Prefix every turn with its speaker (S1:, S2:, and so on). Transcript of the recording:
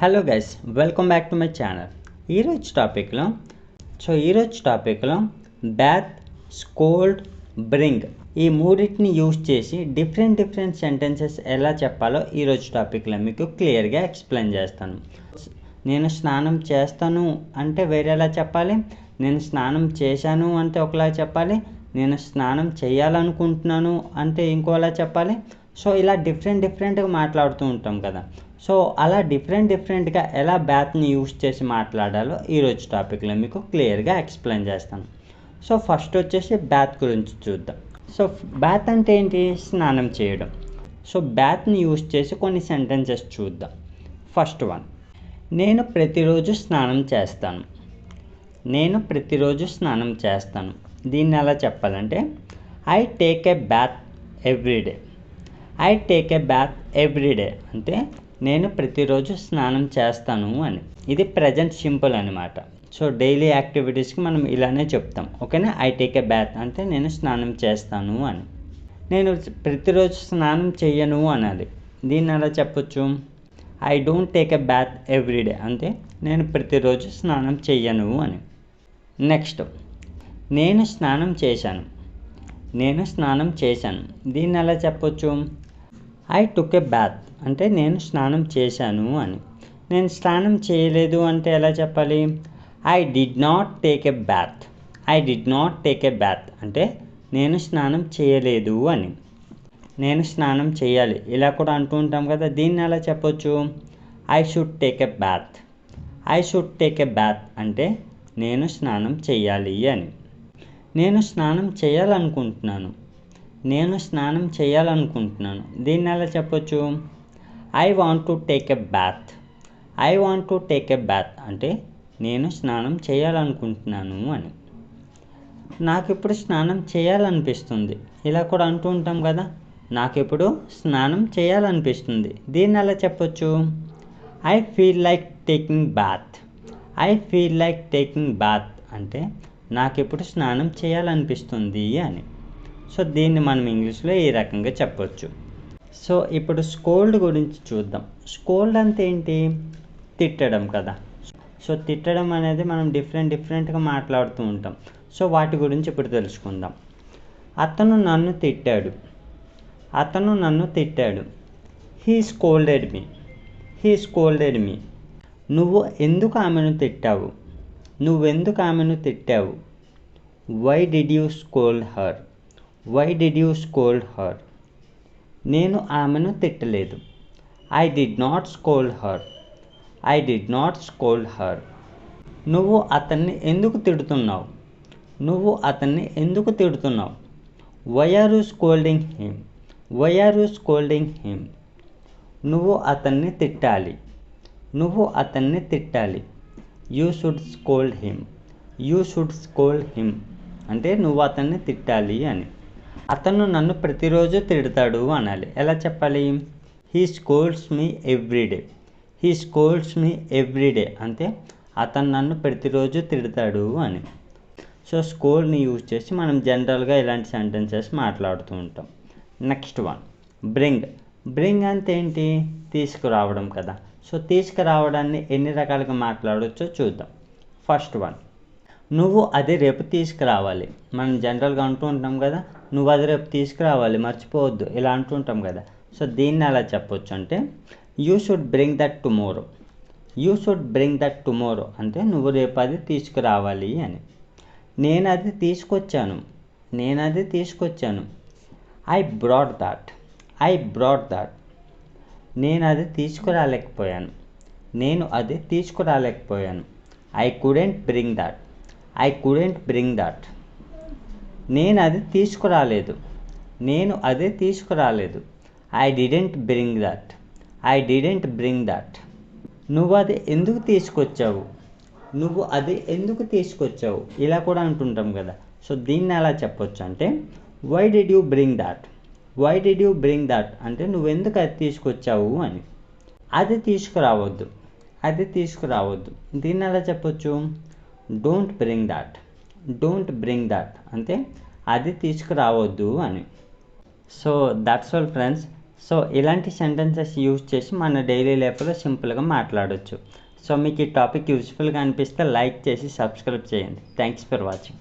S1: Hello guys, welcome back to my channel. ఈరోజు టాపిక్లో bath, scold, bring ఈ మూడింటిని యూజ్ చేసి డిఫరెంట్ సెంటెన్సెస్ ఎలా చెప్పాలో ఈరోజు టాపిక్లో మీకు క్లియర్గా ఎక్స్ప్లెయిన్ చేస్తాను. నేను స్నానం చేస్తాను అంటే వేరేలా చెప్పాలి, నేను స్నానం చేశాను అంటే ఒకలా చెప్పాలి, నేను స్నానం చేయాలనుకుంటున్నాను అంటే ఇంకోలా చెప్పాలి. సో ఇలా డిఫరెంట్గా మాట్లాడుతూ ఉంటాం కదా. సో అలా డిఫరెంట్గా ఎలా బ్యాత్ని యూజ్ చేసి మాట్లాడాలో ఈరోజు టాపిక్లో మీకు క్లియర్గా ఎక్స్ప్లెయిన్ చేస్తాను. సో ఫస్ట్ వచ్చేసి బ్యాత్ గురించి చూద్దాం. సో బ్యాత్ అంటే ఏంటి? స్నానం చేయడం. సో బ్యాత్ని యూజ్ చేసి కొన్ని సెంటెన్సెస్ చూద్దాం. ఫస్ట్ వన్, నేను ప్రతిరోజు స్నానం చేస్తాను. దీన్ని ఎలా చెప్పాలంటే I take a bath everyday. అంటే నేను ప్రతిరోజు స్నానం చేస్తాను అని. ఇది ప్రజెంట్ సింపుల్ అనమాట. సో డైలీ యాక్టివిటీస్కి మనం ఇలానే చెప్తాం, ఓకేనా? ఐ టేక్ ఏ బ్యాత్ అంటే నేను స్నానం చేస్తాను అని. నేను ప్రతిరోజు స్నానం చెయ్యను అనాలి. దీన్ని ఎలా చెప్పొచ్చు? I don't take a bath everyday అంటే నేను ప్రతిరోజు స్నానం చెయ్యను అని. నెక్స్ట్, నేను స్నానం చేశాను. దీన్ని ఎలా చెప్పొచ్చు? ఐ టుక్ ఏ బ్యాత్ అంటే నేను స్నానం చేశాను అని. నేను స్నానం చేయలేదు అంటే ఎలా చెప్పాలి? I did not take a bath అంటే నేను స్నానం చేయలేదు అని. నేను స్నానం చేయాలి ఇలా కూడా అంటూ ఉంటాం కదా. దీన్ని ఎలా చెప్పొచ్చు? I should take a bath అంటే నేను స్నానం చేయాలి అని. నేను స్నానం చేయాలనుకుంటున్నాను. దీన్ని ఎలా చెప్పొచ్చు? I want to take a bath అంటే నేను స్నానం చేయాలనుకుంటున్నాను అని. నాకు ఇప్పుడు స్నానం చేయాలనిపిస్తుంది ఇలా కూడా అంటూ ఉంటాం కదా. నాకు ఇప్పుడు స్నానం చేయాలనిపిస్తుంది. దీన్ని ఎలా చెప్పొచ్చు? I feel like taking bath అంటే నాకు ఇప్పుడు స్నానం చేయాలనిపిస్తుంది అని. సో దీన్ని మనం ఇంగ్లీష్లో ఈ రకంగా చెప్పొచ్చు. సో ఇప్పుడు స్కోల్డ్ గురించి చూద్దాం. స్కోల్డ్ అంటే ఏంటి? తిట్టడం కదా. సో తిట్టడం అనేది మనం డిఫరెంట్గా మాట్లాడుతూ ఉంటాం. సో వాటి గురించి ఇప్పుడు తెలుసుకుందాం. అతను నన్ను తిట్టాడు. He scolded me. నువ్వు ఎందుకు ఆమెను తిట్టావు? Why did you scold her? నేను ఆమెను తిట్టలేదు. I did not scold her. నువ్వు అతన్ని ఎందుకు తిడుతున్నావు? Why are you scolding him? నువ్వు అతన్ని తిట్టాలి. యూ షుడ్ స్కోల్డ్ హిమ్ అంటే నువ్వు అతన్ని తిట్టాలి అని. అతను నన్ను ప్రతిరోజు తిడతాడు అనాలి. ఎలా చెప్పాలి? హీ స్కోల్డ్స్ మీ ఎవ్రీడే అంటే అతను నన్ను ప్రతిరోజు తిడతాడు అని. సో స్కోల్డ్ని యూజ్ చేసి మనం జనరల్గా ఇలాంటి సెంటెన్సెస్ మాట్లాడుతూ ఉంటాం. నెక్స్ట్ వన్, బ్రింగ్ అంటే ఏంటి? తీసుకురావడం కదా. సో తీసుకురావడాన్ని ఎన్ని రకాలుగా మాట్లాడవచ్చో చూద్దాం. ఫస్ట్ వన్, నువ్వు అది రేపు తీసుకురావాలి. మనం జనరల్గా అంటూ ఉంటాం కదా, నువ్వు అది రేపు తీసుకురావాలి, మర్చిపోవద్దు ఇలా అంటుంటాం కదా. సో దీన్ని ఎలా చెప్పొచ్చు అంటే you should bring that tomorrow అంటే నువ్వు రేపు అది తీసుకురావాలి అని. నేను అది తీసుకొచ్చాను. I brought that. నేను అది తీసుకురాలేకపోయాను. I couldn't bring that. నేను అది తీసుకురాలేదు. I didn't bring that. నువ్వు అది ఎందుకు తీసుకొచ్చావు ఇలా కూడా అంటుంటాం కదా. సో దీన్ని ఎలా చెప్పొచ్చు అంటే why did you bring that అంటే నువ్వు ఎందుకు అది తీసుకొచ్చావు అని. అది తీసుకురావద్దు. దీన్ని ఎలా చెప్పొచ్చు? డోంట్ బ్రింగ్ దట్ అంటే అది తీసుకురావద్దు అని. So that's all friends. So ఇలాంటి సెంటెన్సెస్ యూజ్ చేసి మన డైలీ లైఫ్లో సింపుల్గా మాట్లాడవచ్చు. సో మీకు ఈ టాపిక్ యూస్ఫుల్గా అనిపిస్తే లైక్ చేసి సబ్స్క్రైబ్ చేయండి. Thanks for watching.